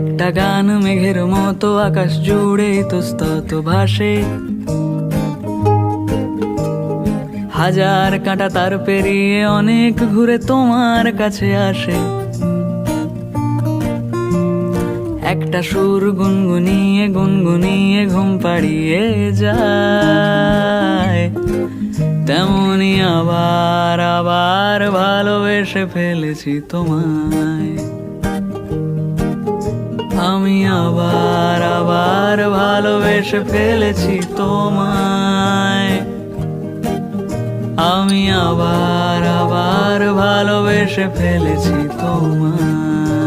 একটা গান মেঘের মতো আকাশ জুড়ে ইতস্তত ভাসে, হাজার কাঁটা তার পেরিয়ে অনেক ঘুরে তোমার কাছে আসে। একটা সুর গুনগুনিয়ে গুনগুনিয়ে ঘুম পাড়িয়ে যায়, তেমনি আবার আবার ভালোবেসে ফেলেছি তোমায়। আমি আবার আবার ভালোবেসে ফেলেছি তোমায়। আমি আবার আবার ভালোবেসে ফেলেছি তোমায়।